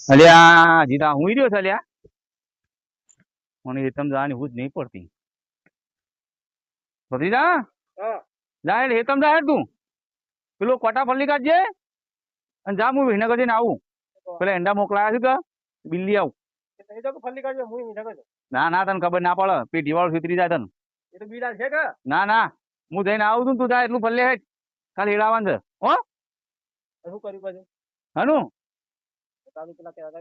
અલ્યા જીતા હું રહ્યો છે અલ્યા મને હેતમ જવાની હું જ નહીં પડતી ભત્રીજા જાય હેતમ જાય તું પેલો કોટા ફરલી કાઢજે અને જા હું વિનગર જઈને આવું પેલા એંડા મોકલાયા છે કે બિલ્લી આવું ફરલી કાઢજો હું વિનગર ના ના તને ખબર ના પડે પેટી વાળું ફીતરી જાય તને એ તો બીડા છે કે ના ના હું જઈને આવું છું તું જાય એટલું ફરલે હેઠ ખાલી હેડાવાનું છે હો શું કર્યું પછી હનું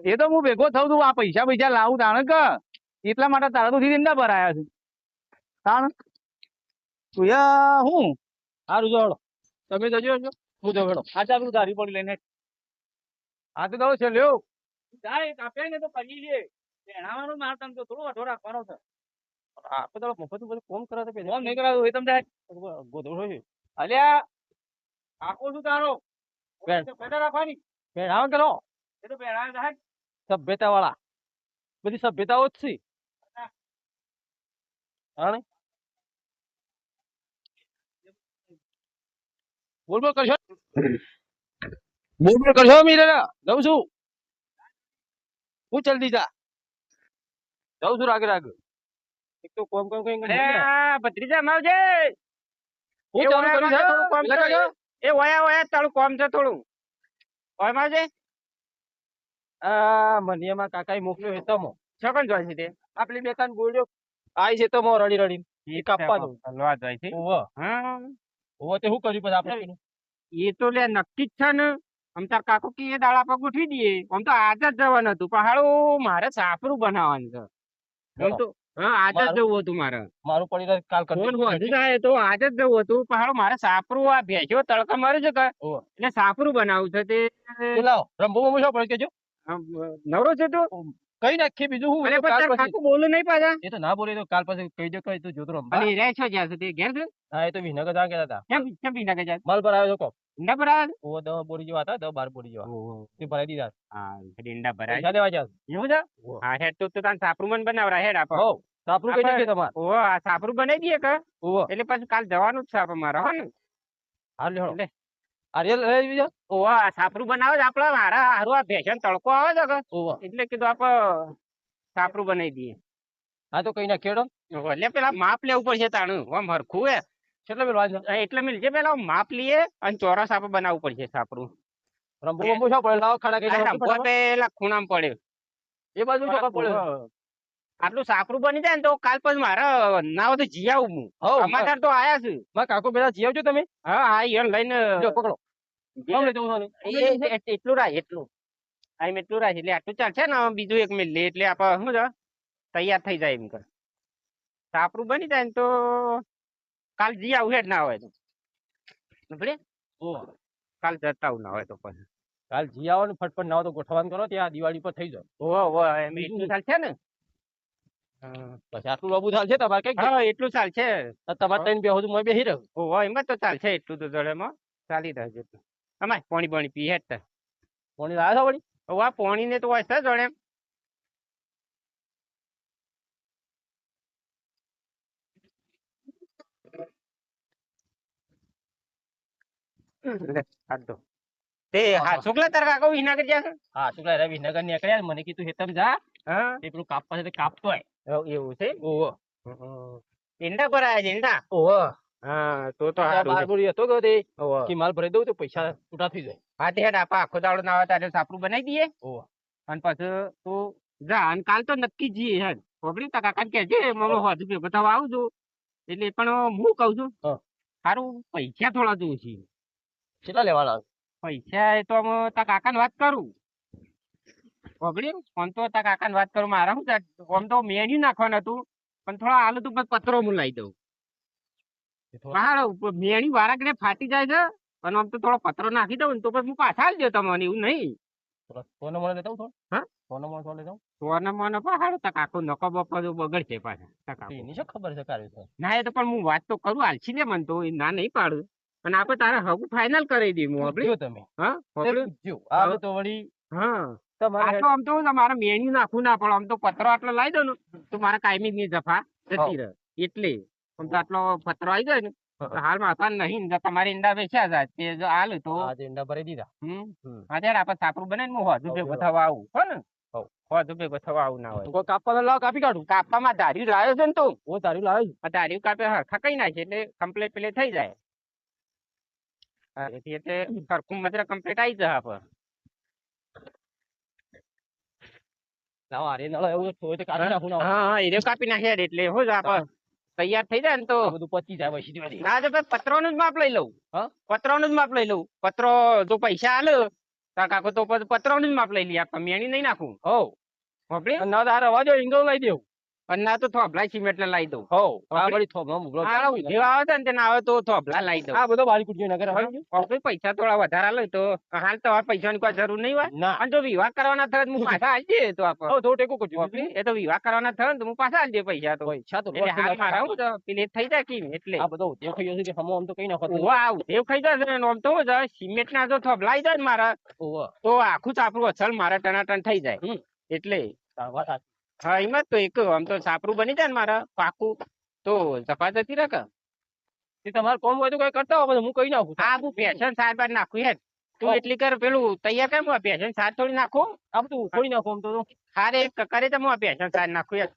એ તો હું ભેગો થઉં છું આ પૈસા પૈસા લાવું તાણે કે એટલા માટે તારા તો ઈંડા ભરાયા છે તાણ તું યા હું સારું જોડો તમે જજો હું જોડો આ ચાલુ ધારી પડી લઈને આ તો દઉં છે લ્યો જાય કાપે ને તો કરી લે એનાવાનું માર તને તો થોડું અઢો રાખવાનો છે આપણે તો મફત બધું કોમ કરે તો કોમ નહીં કરાવું એ તમને ગોધડો છે અલ્યા આખો શું તારો પેડા રાખવાની પેડા કરો એ તો પેડા થાય સભ્યતા વાળા બધી સભ્યતાઓ જ છે બોલ બોલ કરશો મીરા જઉં છું હું જલ્દી જા જઉં છું રાગે રાગે એક તો કોમ કોમ કઈ ભત્રીજા માવજે હું ચાલુ કર્યું છે એ ઓયા તારું કોમ છે થોડું ઓય માવજે મનિયામાં કાકાએ મોકલ્યો હેતમો છકન જોઈ છે તે આપલી બે કાન બોલ્યો આઈ છે તો મો રડી રડી એ કાપવાનું હલવા જાય છે ઓવો હા ઓવો તે શું કર્યું પછી આપણે એ તો લે નક્કી જ છે ને આમ તાર કાકો કે એ દાડા પર ગોઠવી દઈએ આમ તો આજ જ જવાનું હતું પણ હારું મારે સાપરું બનાવવાનું છે આમ તો હા આજ જ જવું હતું મારે મારું પડી કાલ કરી તો આજ જ જવું હતું પણ હારું મારે સાપરું આ ભેંસો તડકા મારે છે કે એટલે સાપરું બનાવવું છે તે લાવો રંભો બમો શું પડી કેજો નવરો છે તો કઈ નાખી બીજું હું કાકો બોલું નહીં પાછા એ તો ના બોલે તો કાલ પછી કહી દો કઈ તો જોતો રંભા અને રહે છો જ્યાં સુધી ઘેર છે હા એ તો વિનગર જા કેતા હતા કેમ પી નાખે જાય માલ પર આવ્યો કો ઈંડા ભરાવા ઓ 10 બોરી જેવા હતા 10 12 બોરી જેવા તે ભરાઈ દીધા હા ઈંડા ભરાય પૈસા દેવા જા એવું છે હા હેડ તો તાન સાપરું મન બનાવરા હેડ આપો હો સાપરું કઈ જગ્યાએ તમાર ઓ આ સાપરું બનાવી દઈએ કે ઓ એટલે પછી કાલ જવાનું જ છે આપણે મારે હો ને હાલ લે આર્યલ લઈ બીજો ઓ આ સાપરું બનાવે છે આપડે મારા હારું આ ભેંસન તડકો આવે છે કે એટલે કીધું આપણે સાપરું બનાવી દઈએ હા તો કઈ ના ખેડો એટલે પેલા માપ લેવું પડશે તાણું આમ હરખું હે કેટલા પેલો એટલે મિલજે પેલા માપ લઈએ અને ચોરસ આપણે બનાવવું પડશે સાપરું રંભો બમો શું પડે લાવો ખાડા કઈ પેલા ખૂણામ પડે એ બાજુ શું પડે આટલું સાપરું બની જાય ને તો કાલ પછી મારે ના હોય તો જી આવું હું સમાચાર તો આયા છે મારા કાકો પેલા જી આવજો તમે હા હા ઈયન લઈને પકડો એટલું રાખ એટલું એટલું રાખ એટલે આટલું ચાલશે ને બીજું એક મિનિટ લે એટલે આપણે શું છે તૈયાર થઈ જાય એમ કર સાપરું બની જાય ને તો કાલ જી આવું હેડ ના હોય તો કાલ જતા ના હોય તો પછી કાલ જી આવો ને ફટફટ ના હોય તો ગોઠવવાનું કરો ત્યાં દિવાળી પર થઈ જાય એટલું ચાલશે ને પછી આટલું બાબુ ચાલશે તમારે કઈ હા એટલું ચાલશે તમારે ત્રણ બે હું બેસી રહ્યો ઓહો એમાં તો ચાલશે એટલું તો જડેમાં ચાલી રહેશે અમાય પાણી પાણી પી હેડ પાણી લાવ્યા છો વળી આ પાણી ને તો હોય છે જડે તે હા શુક્લા તાર કાકો વિનગર ગયા છે હા શુક્લા રે વિનગર નીકળ્યા મને કીધું હેતમ જા હા એ પેલું કાપવા છે કાપતો હોય એવું છે ઓહો ઈંડા પર આયા છે ઈંડા ઓહો હા તો તો બારબોરી હતો કે તે કે માલ ભરી દઉં તો પૈસા છૂટા થઈ જાય હા તે હેડ આપા આખો દાડો ના આવે ત્યારે સાપરું બનાવી દઈએ ઓહો અને પછી તું જા અને કાલ તો નક્કી જઈએ હેડ પકડી તા કાકા કે છે મમ્મી હોજુ કે બતાવવા આવજો એટલે પણ હું કઉ છું સારું પૈસા થોડા જોઉં છે કેટલા લેવાના પૈસા એ તો તા કાકા વાત કરું પકડી ફોન તો તા કાકા વાત કરું મારા શું આમ તો મેન્યુ નાખવાનું હતું પણ થોડા હાલ તું પત્રો હું લાવી દઉં મેણી વારાગડે ફાટી જાય છે અને આમ તો થોડો પત્રો નાખી દઉં ને તો પછી હું પાછા આવી દઉં તમને એવું નહીં સોનો મને લેતા હું હા સોનો મને સોનો લેતા સોના મને પહાડો તા કાકો નકો બપો બગડશે પાછા એની શું ખબર છે કાર્ય છે ના એ તો પણ હું વાત તો કરું હાલશી ને મને તો ના નહીં પાડું અને આપણે તારે હગું ફાઇનલ કરી દઈએ હું આપણે તમે હા આ તો વળી હા આમ તો મારે મેન્યુ નાખવું ના પડે આમ તો પત્રો આટલો લાવી દો ને તો મારા કાયમી ની જફા જતી રહે એટલે આમ તો આટલો પત્રો આવી જાય ને હાલ માથા નહીં ને તમારી ઈંડા વેચ્યા હતા તે જો હાલ તો આજે ઈંડા ભરી દીધા. અત્યારે આપણે સાપરું બનાવીને હું હોજુ ભેગો થવા આવું હો ને હોજુ ભેગો થવા આવું ના હોય કોઈ કાપવા લાવ, કાપી કાઢું. કાપવામાં ધાર્યું લાવ્યો છે ને તું હું તારી લાવ્યો છું. આ ધાર્યું કાપે હરખા કઈ નાખે એટલે કમ્પ્લીટ પેલે થઈ જાય એટલે સરખું મતલબ કમ્પ્લીટ આવી જાય આપણે લાવ હારે ના લાવ, એવું હોય તો કાઢી નાખું ના. હા એ કાપી નાખ્યા એટલે હું જ આપણે તૈયાર થઈ જાય ને તો આ બધું પચી જાય પછી સીધી ના તો પત્રોનું જ માપ લઈ લઉં હા? પત્રોનું જ માપ લઈ લઉં પત્રો જો પૈસા આલે તો કાકો તો પત્રોનું જ માપ લઈ લઈએ આપણે મેણી નહીં નાખું હો હોપડી ના તારે રવા દો, ઈંગો લઈ દેવું. અને ના તો થોભલા સિમેન્ટ ને લાવી દઉં હો આ બધી થોભમાં મુગલો. આ ઉધેવ આવે છે ને તેને આવે તો થોભલા લાવી દઉં આ બધો બારી કુટજો નગર હવે. કોઈ પૈસા થોડા વધારે આલે તો હાલ તો પૈસાની કોઈ જરૂર નહીં હોય ના અને જો વિવાહ કરવાના થાય તો હું પાછા આલી દે તો આપણે હો થોડું ટેકો કરજો. એ તો વિવાહ કરવાના થાય ને તો હું પાછા આલી દે પૈસા તો પૈસા તો એટલે હાલ મારા હું તો પેલી થઈ જાય કેમ એટલે આ બધો ઉદ્યોગ થઈ જશે કે હમો આમ તો કઈ નાખો. વાવ દેવ ખાઈ જશે ને આમ તો જાય સિમેન્ટ ના જો થોભલાઈ જાય ને મારા ઓહો તો આખું સાપરું અસલ મારા ટનાટન થઈ જાય એટલે વાત સાચી. હા એમાં જ તો એક આમ તો સાપરું બની જાય ને મારા પાકું તો જપા જતી રાખે તે તમારે કોમ હોય તો કઈ કરતા હો હું કઈ નાખું. આ હું પેશન સાર બાર નાખું યાર તું એટલી કર પેલું તૈયાર કેમ પેશન સાર થોડી નાખું આ બધું ઉખોડી નાખું આમ તો. હારે કરે તો હું પેશન સાર નાખું યાર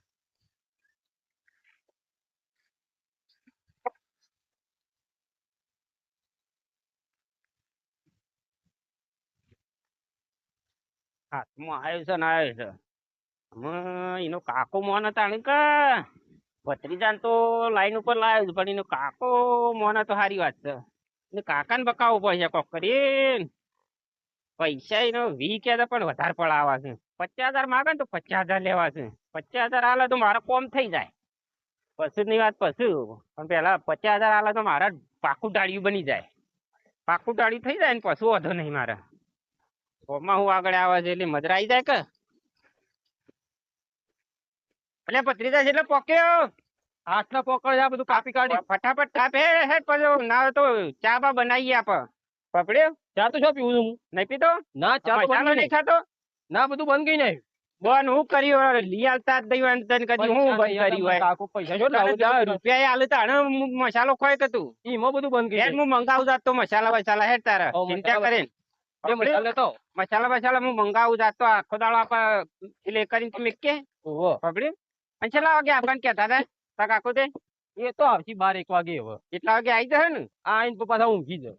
હાથમાં આવ્યો છે ને આવ્યો છે એનો કાકો મોન તાણી કે ભત્રીજાને તો લાઈન ઉપર લાવ્યો છે પણ એનો કાકો મોન તો સારી વાત છે એને કાકાને બકાવવું પડશે કોક કરીને પૈસા એનો 20 કહેતા પણ વધારે પડાવવા છે 50,000 માગે ને તો 50,000 લેવા છે 50,000 આલે તો મારે કોમ થઈ જાય પછી ની વાત પછી પણ પેલા 50,000 આલે તો મારા પાકું ડાળિયું બની જાય પાકું ડાળિયું થઈ જાય ને પછી વાંધો નહીં મારે કોમમાં હું આગળ આવે છે એટલે મજરા આવી જાય કે એટલે ભત્રીજા એટલે પોક્યો હાથના પકડ આ બધું કાપી કાઢી. ફટાફટ કાપે હેડ પછી ના તો ચા બા બનાવીએ આપણે પકડ્યો ચા તો શું પીવું છું હું? નહીં પીતો ના ચા તો મસાલો બંધ નહીં ખાતો ના બધું બંધ ગઈ નહીં. બોન હું કર્યું લઈ આવતા જ દઈ તને કદી હું બંધ કર્યું હોય કાકો પૈસા જો લાવું તને 10 રૂપિયા આલે તો આને મસાલો ખોય કે તું ઈમાં બધું બંધ ગઈ. હેડ હું મંગાવું જાત તો મસાલા વસાલા હેડ તારા હો, ચિંતા મસાલા. કરે એ મસાલા લેતો મસાલા હું મંગાવું જાત તો આખો દાડો આપણે એટલે કરીને તમે કે ઓહો પકડ્યું અને છેલ્લા વાગે આપણને કહેતા હતા તા કાકો તે એ તો આવતી 12-1 વાગે હવે એટલા વાગે આવી જશે ને આ આઈને તો પાછા ઊંઘી જાય.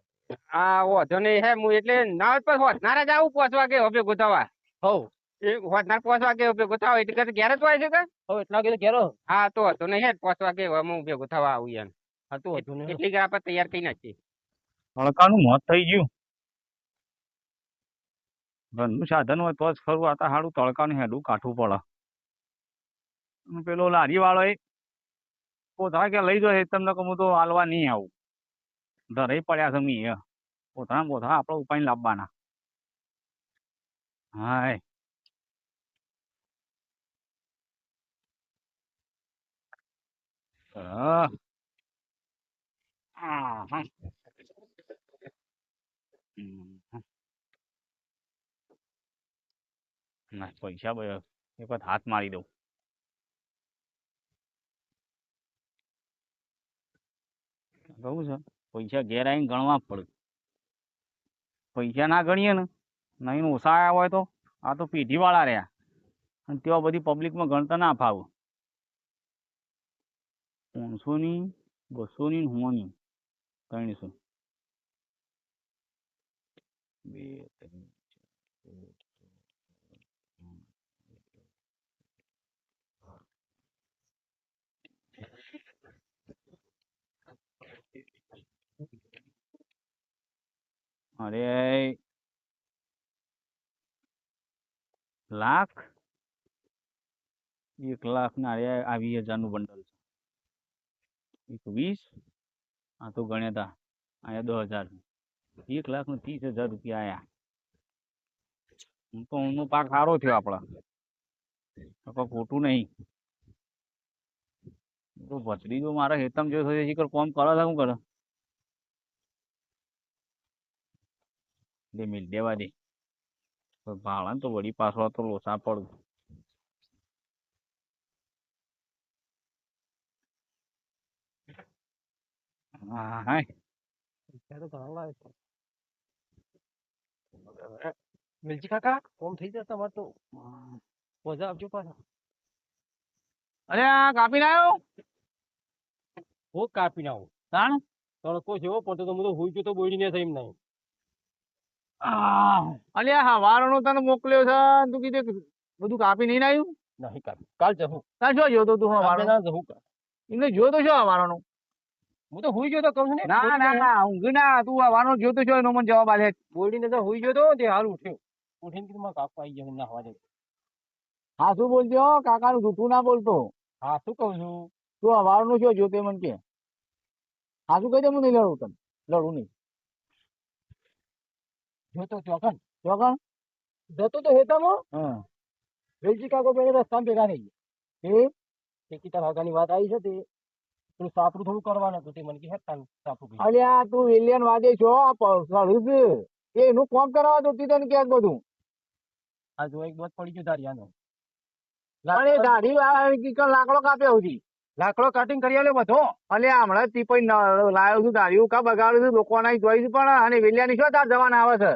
આ વાંધો નહીં હે હું એટલે ના પર હોતનારા જ આવું 5 વાગે હવે ગોતાવા હો એ હોતનાર 5 વાગે હવે ગોતાવા એટલે કે ઘેર જ હોય છે કે હવે એટલા વાગે તો ઘેરો. હા તો હતો નહીં હે 5 વાગે હવે હું ભેગો થવા આવું યાર હા તો હતું ને. એટલી કે આપણે તૈયાર કરી નાખીએ તડકાનું મોત થઈ ગયું ઘરનું સાધન હોય તો જ ખરું આ તો સારું તડકાનું હેડું કાઠું પડે અને પેલો લારી વાળો એ પોતા કે લઈ જાય તમને કહું હું તો હાલવા નહીં આવું ધરે પડ્યા છે મી પોતા આપણે ઉપાઈને લાવવાના હાય ના પૈસા એક વખત હાથ મારી દઉં કહું છે પૈસા ઘેર આવીને ગણવા પડે પૈસા ના ગણીએ ને નહીં ઓછા આવ્યા હોય તો આ તો પેઢી વાળા રહ્યા અને તેવા બધી પબ્લિકમાં ગણતા ના ફાવે 500 ની 200 ની 100 ની 300 2 3 અરે લાખ 1,00,000 ના અરે આ 20,000 નું બંડલ છે 20 આ તો ગણ્યા તા અહીંયા 10,000 1,30,000 રૂપિયા આયા તો ઊંનો પાક સારો થયો આપડા કોઈ ખોટું નહીં તો ભત્રીજો મારા હેતમ જો થયો શીખર કોમ કરે છે શું કરે દે મિલ દેવા દે ભાડા તો વળી પાછો તો લોસા પડું હા હા પૈસા તો ઘણા લાવે છે. મિલજી કાકા કોમ થઈ જશે તમારે તો મજા આપજો પાછા. અરે આ કાપી લાયો હું કાપી ના આવું. તાણ તડકો જેવો પડતો તો હું તો હુઈ ગયો તો બોડી ને થઈ નહીં. અલ્યા હવારનો તને મોકલ્યો છે તું કીધું બધું કાપી નહીં આવ્યું નહીં કાપી કાલ જવું. તાર શું જોતો તું હવારનો જવું કાલ. એમને જોતો છો હવારનો હું તો હુઈ ગયો તો કહું છું ને. ના ના ના ઊંઘ ના તું હવારનો જોતો છો એનો મને જવાબ આલે બોડી ને તો હુઈ ગયો તો તે હાલ ઉઠ્યો. ઉઠીને કીધું મારા કાકા આવી ગયા ના હવા દે. હા શું બોલજો કાકાનું જૂઠું ના બોલતો હા શું કહું છું. તું હવારનું શું જોતે મને કે હા શું કહી દે હું નહીં લડું તને લડું નહીં જોતો ચોકન ચોકણ જતો તો હેતામાં હા વેલજી કાકો પેલે રસ્તામાં ભેગા થઈ ગયા. એ કીતા ભાગાની વાત આવી છે તે પેલું સાપરું થોડું કરવાનું હતું તે મને કે હેતા સાપરું કીધું. અલ્યા તું વિલિયન વાદે છો આ સળું છે એનું કોમ કરાવવા જોતી તને ક્યાંક બધું આ જો એક દોત પડી ગયો દારિયાનો. અરે દાઢી લાકડો કાપ્યો હતી લાકડો કટિંગ કરી આલ્યો બધો. અલ્યા હમણાં થી પછી લાવ્યો છું દાઢી કા બગાડ્યું છું લોકો ના જોઈ છે પણ અને વિલિયાની શું તાર જવાના આવે છે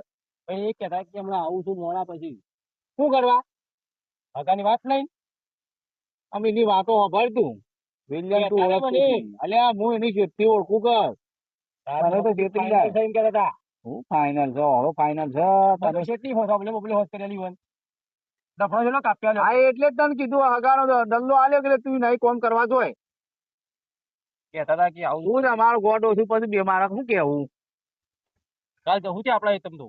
પણ એ કહેતા કે હમણાં આવું છું મોડા પછી શું કરવા ભાગાની વાત નહીં. અમે એની વાતો સાંભળ તું વિલિયન તું કહેતા ઓળખતો મને. નથી. અલ્યા હું એની શેઠથી ઓળખું કર તને તો છેતરી જાય. થઈને કહેતા હતા હું ફાઇનલ છો હવે ફાઇનલ છે તમે શેઠની હોતો આપણે મોકલી હોત કરેલી હોય દફણો જેલો કાપ્યા લ્યો. હા એટલે જ તને કીધું હગાનો દલ્લો આલ્યો કે તું નહીં કોમ કરવા જોઈએ કહેતા હતા કે આવું હું અમારો ગોડો છું પછી બે મારા શું કેવું કાલ જવું છે આપડા એકદમ તો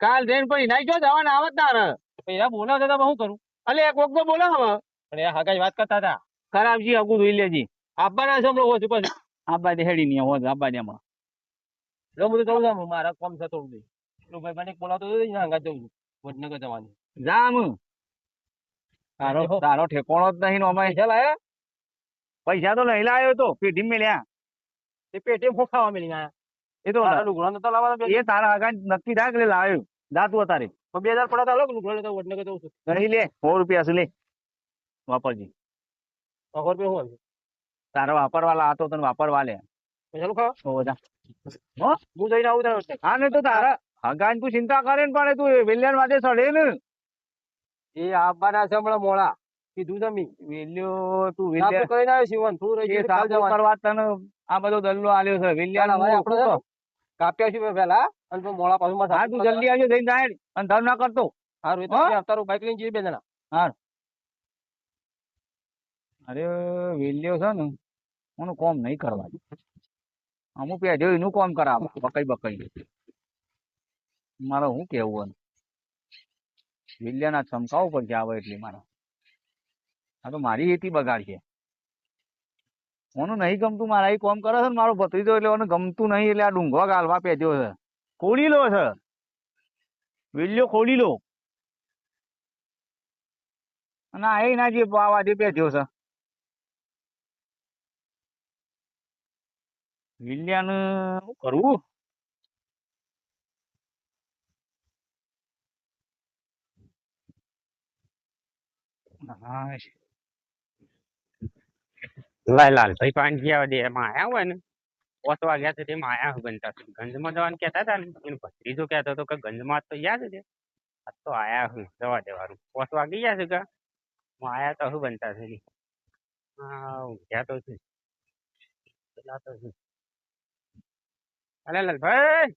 કાલ જઈને પછી નહીં જો જવાના આવત તારે પેલા બોલાવતા હતા પણ શું કરું. અલે એક વખત બોલો હવે પણ એ હગાઈ વાત કરતા હતા ખરાબજી હગું ધોઈ લેજી આપવાના છે હમણાં હોય છે પછી આબા દે હેડી નહીં હોય આબા દે હમણાં જો હું તો જઉં છું મારા કોમ છે થોડું દઈ પેલું ભાઈ મને બોલાવતો હતો ને હંગાત જઉં છું વડનગર જવાનું. જા આમ તારો તારો ઠેકોણો જ નહીં અમારે પૈસા લાયા પૈસા તો લઈ લાયો તો પેઢી મેલ્યા તે પેટે ફોખાવા મેલી આયા. એ તો તારા લુગડા નતા લાવવાના બે એ તારા આગળ નક્કી થાય એટલે લાવ્યો જા તું અત્યારે 2000 પડાતા લો લુગડા લેતા વડનગર જઉં છું. નહીં લે 100 રૂપિયા છે લે વાપરજી 100 રૂપિયા હું તારા વાપરવાલા આ તો તને વાપરવા લે પૈસા લો ખાવા હો જા હો હું જઈને આવું તારે. હા ને તો તારા હગાન તું ચિંતા કરે ને પણ તું વેલ્યાન વાદે સડે ને એ આપવાના છે હમણાં મોડા કીધું તમે વેલ્યો તું સાપુ વેલ્યા કરીને આવ્યો શિવન થોડું રહી એ ગયું કાલ સાપુ જવાનું. કરવા તને આ બધો દલ્લો આલ્યો છે વેલ્યાન ચાલ હવે આપણે છે ને કાપ્યા છીએ પેલા અને પછી મોડા પાછું હા તું જલ્દી આવજો જઈને જાય અને ધર ના કરતો સારું એ તો હા? આવતા બાઈક લઈને જઈએ બે જણા. અરે વેલ્યો છે ને એનું કોમ નહીં કરવા અમુક પેઢીઓ એનું કોમ કરાવે બકઈ બકઈ મારે શું કેવું વેલ્યાના ચમકાવું પડશે આવે એટલે મારે આ તો મારી એથી બગાડ છે ઓનું નહીં ગમતું મારા એ કોમ કરે છે ને મારો ભત્રીજો એટલે ઓને ગમતું નહીં એટલે આ ડુંગવા ગાલવા પેદ્યો છે ખોલી લો છે વેલ્યો ખોલી લો અને આ ના જે બાવા પેદ્યો છે વિલિયાને શું કરવું હા લાય લાલભાઈ પાણી આવે દે એમાં આયા હોય ને 5 વાગ્યા સુધી એમાં આયા હોય બનતા ગંજમાં જવાનું કહેતા હતા ને એનો ભત્રીજો કહેતો હતો કે ગંજમાં તો યાદ છે આજ તો આયા હું જવા દેવાનું 5 વાગી ગયા છે કે હું આયા તો શું બનતા છે હા ઊંઘ્યા તો છું પેલા તો છું અલે લાલભાઈ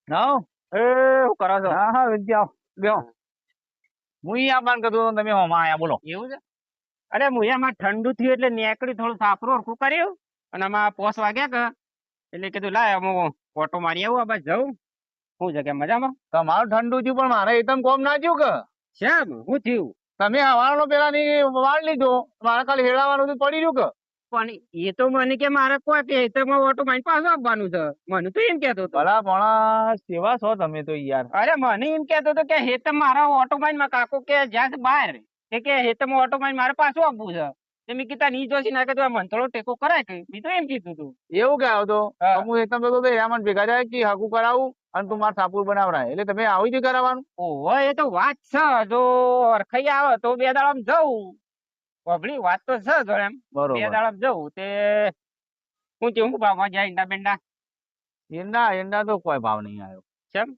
ના એ શું કરો છો હા હા વિદ્યા બેહો હું ઈ આબાન કરતો હતો તમે હોમાં આયા બોલો એવું છે અરે હું એમાં ઠંડુ થયું એટલે નીકળી થોડું સાપરું હરખું કર્યું અને આમાં 5 વાગ્યા કે એટલે કીધું લાય હું ઓટો મારી આવું આ બાજુ જવું શું છે કે મજામાં તમારું ઠંડુ થયું પણ મારે એકદમ કોમ ના થયું કે શ્યામ શું થયું તમે હવાનો પેલા ની વાળ લીધો મારે ખાલી હેડાવાનું હતું પડી રહ્યું કે પણ એ તો મને કે મારે કોઈ ખેતરમાં ઓટો મારી પાછું આપવાનું છે મને તો એમ કેતો હતો ભલા ભણા સેવા છો તમે તો યાર અરે મને એમ કેતો હતો કે હેતમ મારા ઓટો મારી કાકો કે જ્યાં છે બહાર કે હેતમ ઓટો મારી મારે પાછું આપવું છે તે મેં કીધા ની જોશી ના કીધું મંથળો ટેકો કરાય કે મેં તો એમ કીધું હતું એવું કે આવતો હા. હું એકદમ તો હેરામણ ભેગા જાય કે હાકુ કરાવું અને તું મારે સાપુર બનાવરાય એટલે તમે આવી જ કરાવવાનું ઓહો એ તો વાત છે જો અરખાઈ આવે તો 2 દાડામાં જવું પબળી વાત તો છે જો એમ 2 બરોબર દાડામાં જવું તે હું કેવું ભાવમાં જાય ઈંડા બેંડા એંડા તો કોઈ ભાવ નહીં આવ્યો. ચમ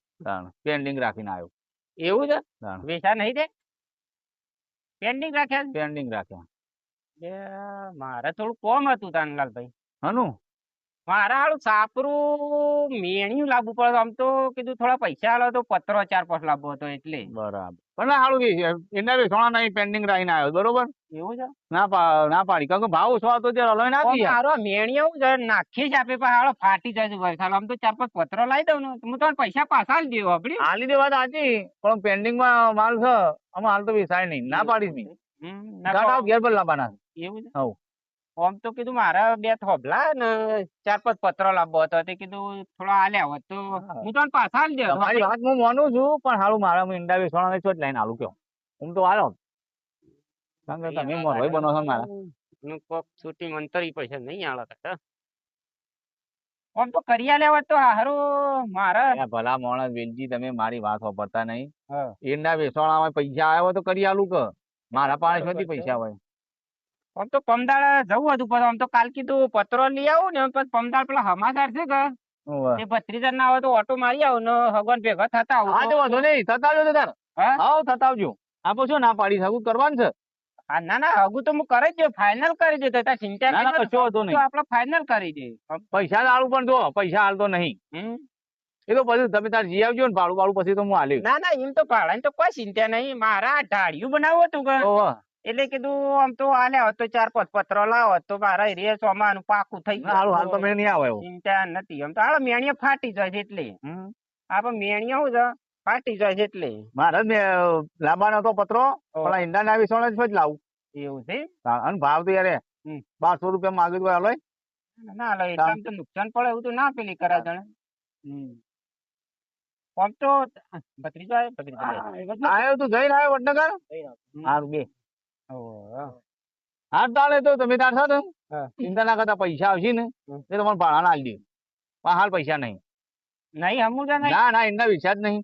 પેન્ડિંગ રાખીને આવ્યો. એવું છે તાણ. વેચા નહીં દે પેન્ડિંગ રાખ્યા છે? પેન્ડિંગ રાખ્યા. બે મારે થોડું કોમ હતું તાનલાલભાઈ હનું મારે હાલું સાપરું મેણિયું લાવવું પડે આમ તો કીધું થોડા પૈસા આલો તો પત્રો 4-5 લાવવો હતો એટલે બરાબર પણ સારું એંડા વેચવાના નહીં પેન્ડિંગ રાખીને આવ્યો બરોબર. એવું છે ના પાડી કારણ કે ભાવ ઓછો હતો ત્યારે હલોય ના કોમ દઈએ. મારો મેણિયું છે નાખી જ આપે પણ હાલો ફાટી જાય છે વરસાદ આમ તો 4-5 પત્રો લાવી દઉં ને તો હું તમને પૈસા પાછા આલી દેવો આપડી હાલી દે વાત સાચી પણ પેન્ડિંગ માં માલ છે આમાં હાલ તો વેચાય નહીં ના પાડીશ નહીં. ગાંઠ ઘેર પર લાવવાના છે. એવું છે હઉ. આમ તો કીધું મારા 2 થોભલા ને 4-5 પત્રો લાવવો હતો તે કીધું થોડા આલ્યા હોત તો હું તમને પાછા આલી દેવો તમારી વાત હું માનું છું પણ હાલું મારા ઈંડા વેચવાના છો જ લઈને હાલું કયો હું તો હાલો કારણ કે તમે મોરવાઈ બનો છો મારા. કોક છૂટી મંતરી પૈસા નહીં આલે કાકા આમ તો કરિયા લેવા તો હારું મારા અલ્યા ભલા માણસ વેલજી તમે મારી વાત વાપરતા નહીં. હા. ઈંડા વેચવાના પૈસા આવ્યા હોય તો કરી આલું કે મારા પાસે શોધી પૈસા હોય. આમ તો પમદાળ જવું હતું પણ આમ તો કાલ કીધું પત્રો લઈ આવું ને પછી પમદાળ પેલા હમાદાર છે કે હોવે. એ 32 ના આવે તો ઓટો મારી આવું ને ભગવાન ભેગા થતા હા આવું તો વાંધો નહીં થતાવજો તો તાર. હા? હાવ થતાવજો આપો છો ના પાડી શકું કરવાનું છે. હા ના ના હગું તો હું કરી દઉં ફાઇનલ કરી દઉં તાર ચિંતા ના ના નહીં કશો વાંધો નહીં. આપડે ફાઇનલ કરી દે પૈસા હાલું પણ જો પૈસા હાલતો નહીં એ તો પછી તમે તાર જી આવજો ને ભાડું ભાડું પછી તો હું હાલ્યું. ના ના એમ તો ભાડાની તો કોઈ ચિંતા નહીં મારા ઢાળિયું બનાવવું હતું કે ઓહો. એટલે કીધું આમ તો આલ્યા હોત તો 4-5 પત્રો લાવો તો મારા એરિયા ચોમાનું પાકું થઈ ના, હાલું હાલ તો મેળ નહીં આવે એવું. ચિંતા નથી આમ તો હાલો મેણિયા ફાટી જાય છે એટલે આપડે મેણિયા શું છે ફાટી જાય છે એટલે મારે જ લાંબાનો હતો પત્રો પણ ઈંડા ના વિસોણે જ લાવું. એવું છે અને ભાવ તો યાર 1200 રૂપિયા માગ્યું તો હાલો. ના લે એટલે આમ તો નુકસાન પડે એવું તો ના પેલી કરા જણે આમ તો ભત્રીજો આવ્યો તું જઈને આવ્યો વડનગર. હારું બે હાથ તાળે તો તમે તાર છો ને ચિંતા ના કરતા પૈસા આવશે ને એ તમારે ભાડા ના આલી દે પણ હાલ પૈસા નહીં. નહીં અમુક નહીં ના ના એના વિચાર જ નહીં.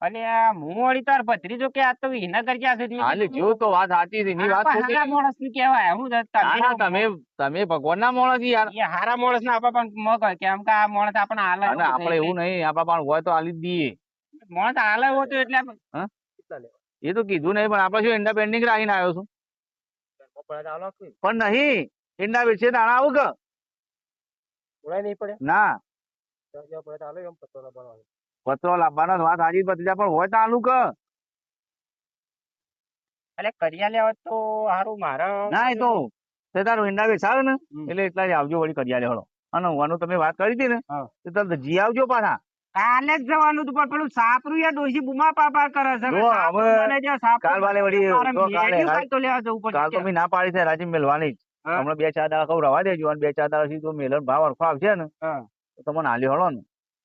અલે હું વળી તાર ભત્રીજો કે આ તો વિનગર ક્યાં સુધી હાલે જો તો વાત સાચી છે એની વાત ખોટી. માણસ ની કેવાય હું ના ના તમે ભગવાન ના માણસ છી યાર. એ હારા માણસ ને આપા પણ મગ કેમ કે આ માણસ આપણે હાલે અને આપણે એવું નહીં આપણા પણ હોય તો આલી જ દઈએ. માણસ હાલે હોતું એટલે એ તો કીધું નહીં પણ આપણે શું ઈંડા પેન્ડિંગ રાખીને આવ્યો છું. પણ નહીં ઈંડા વેચે દાણા આવું કે નહીં પડે ના પડે તો હાલો એમ પત્રો લાવવાનો. પત્રો લાવવાનો વાત હાજી બધી પણ હોય તો આલું કે એટલે કરિયા લેવા તો હારું મારા ના એ તો તે તારું ઈંડા વેચાવે ને એટલે એટલા જ આવજો વળી કરી આલે હળો. અને હોવાનું તમે વાત કરી હતી ને હા. તો તમે જી આવજો પાછા. કાલે જ જવાનું હતું પણ પેલું સાપરું યા ડોશી બુમા પાપા કરે છે જો સાપરું હવે બને છે, સાપરું કાલ વાલે વળી મારે જો કાલે મેળ્યું કાલ તો લેવા જવું પડશે. કાલ તો મેં ના પાડી છે રાજી મેલવાની જ. હા. હમણાં 2-4 દાડા કહું રવા દેજો અને 2-4 દાડા સુધી તો મેલન ભાવ અરખો આવશે ને હા. તો તમને હાલી હળો ને.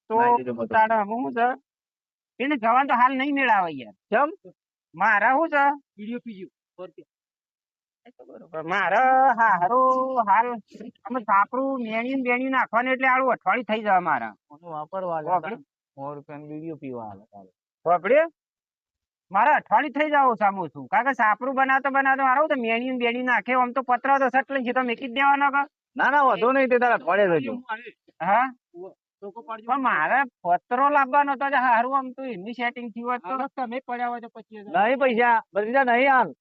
તો નાઈ દેજો બધું. તારે હું છે એને જવાનું તો હાલ નહીં મેળાવે યાર. કેમ મારા શું છે વિડીયો પીજો બરોબર મારે હારું હાલ અમે સાપરું મેણ્યું બેણ્યું નાખવાનું એટલે આડું અઠવાડિયું થઈ જાય મારા વાપરવા વાપરી? 100 રૂપિયાનો વિડીયો પીવા હાલે તારે. વાપડ્યો મારે અઠવાડિયું થઈ જાવ સામું છું કારણ કે સાપરું બનાવતો મારું તો મેણ્યું બેણ્યું નાખે આમ તો પત્ર તો સટલે છે તો મેકી જ દેવાનો કે ના ના વધુ નહીં તે તારા અઠવાડિયે જજો. હા પણ મારે પત્રો લાવવાનો હતો હારું આમ તો એમની સેટિંગ થયું હોત તો તમે પડ્યા હોય તો પછી નહીં પૈસા બધી નહીં હાલ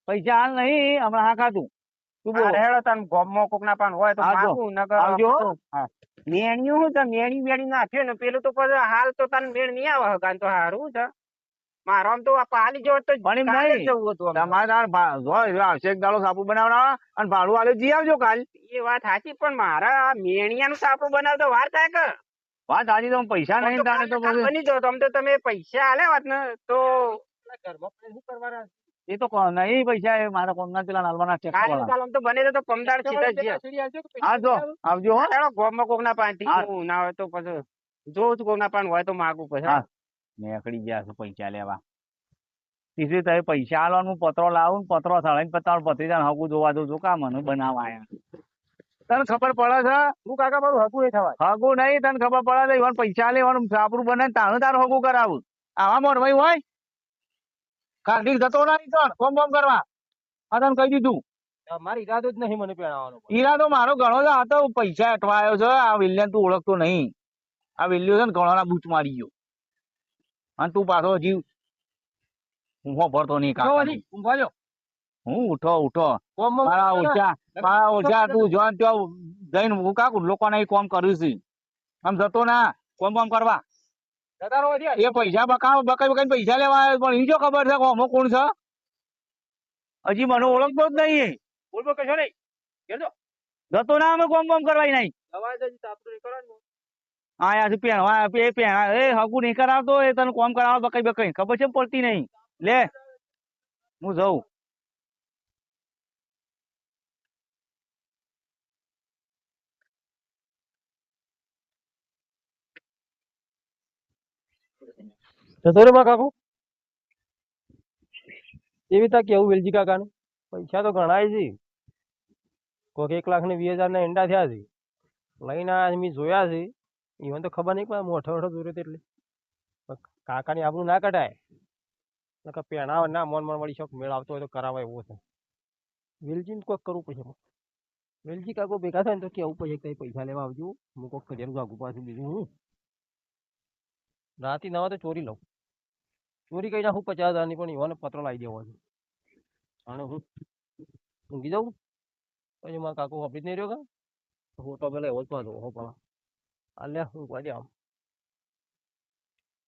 પૈસા હાલ નહીં હમણાં હા ખાતું તું બોલ. હેડો તને ગોમમાં કોક ના પાન હોય તો આવજો. માગું નકર આવજો. હા. મેણ્યું હું છે મેણી બેણી નાખ્યું ને પેલું તો પછી હાલ તો તને મેળ નહીં આવે હગાન તો હારું છે મારો આમ તો આ પાલી જેવો તો પણ એમ કાલે જ નહીં. જવું હતું આમ તો. તમારે તાર જો આવશે એક દાડો સાપુ બનાવડાવવા અને ભાડું હાલે જી આવજો કાલ. એ વાત સાચી પણ મારા મેણિયાનું સાપડું બનાવતો વાર થાય કે વાત સાચી તો પૈસા આમ નહીં તો તારે તો કાલ પછી બની જાવ તો આમ તો તમે પૈસા આલે વાત ને તો ઘરમાં પડે શું કરવાના એ તો નહીં પૈસા એ મારા કોમના પેલા નાલવાના ટેક્સ કાલ વાળા. કાલ આમ તો બને તો પમદાર સીધા જ છે આવજો આવજો હો. ચાલો ગોમમાં કોક ના પાન હા. થી ના હોય તો પછી જોઉં છું કોક ના પાન હોય તો માગું પછી હા. નીકળી ગયા છે પૈસા લેવા તીસરી તારે પૈસા આલવાનું પત્રો લાવું ને પત્રો થળાઈને પતાળ પતી જાય હકું જોવા દઉં છું કા મને બનાવવા આયા તને ખબર પડે છે હું કાકા મારું હકું નહીં થવાય હગું નહીં તને ખબર પડે છે ઈવન પૈસા લેવાનું સાપરું બને ને તારું તારું હગું કરાવું આવા મોરવાઈ હોય કાર્તિક જતો નહીં તો કોમ કરવા આ તને કહી દીધું મારી ઈરાદો જ નહીં મને પહેણાવવાનો ઈરાદો મારો ઘણો છે. આ તો પૈસા અટવાયો છે. આ વિલ્યન તું ઓળખતો નહીં. આ વિલ્યો છે ને ઘણોના બૂચ મારી ગયો. અને તું પાછો હજી ઊંઘો ભરતો નહીં કાકા. ઊંઘવા જો હું ઉઠો ઉઠો કોમમાં મારા ઓછા તું જોન ત્યાં જઈને હું કાકુ લોકોને અહીં કોમ કર્યું છે. આમ જતો ના કોમ કરવા જતા રહો ત્યાં. એ પૈસા બકાઈ પૈસા લેવા આવ્યો. પણ ઈ જો ખબર છે કે આમાં કોણ છે? હજી મને ઓળખતો જ નહીં. બોલ બોલ કશો નહીં કેજો જતો ના અમે કોમ કરવા નહીં. દવા જજી સાપરું નહીં કરવાનું આયા છે પહેણવા એ પહેણા એ હગું નહીં કરાવતો એ તને કોમ કરાવો બકાઈ ખબર છે પડતી નહીં. લે હું જઉં. જતો રે માં કાકુ એવી તા કેવું વેલજી કાકાને પૈસા તો ઘણાય છે. કોઈક 1,20,000 ના ઈંડા થયા છે. લઈને આયા મેં જોયા છે. ઈવન તો ખબર નહીં પણ મોટો મોટો જોયો એટલે કાકાની આબરૂ ના કઢાય. નકર પહેણાવે ના મન વળી શોખ મેળ આવતો હોય તો કરાવાય એવો છે. વેલજીને કોઈક કરવું પડશે. વેલજી કાકો ભેગા થાય ને તો કેવું પડશે કે પૈસા લેવા આવજો. હું કોઈક કર્યા આગુ પાછું બીજું હું રાતે ના હોય તો ચોરી લઉં. ચોરી કરી નાખું 50,000 ની પણ ઈવોને પત્ર લાવી દેવો છે. અને હું ઊંઘી જાઉં પછી મારા કાકો ઓફિસ નહીં રહ્યો કા ફોટો પેલા એવો જ પાછો હો પેલા અલ્યા હું કહી આમ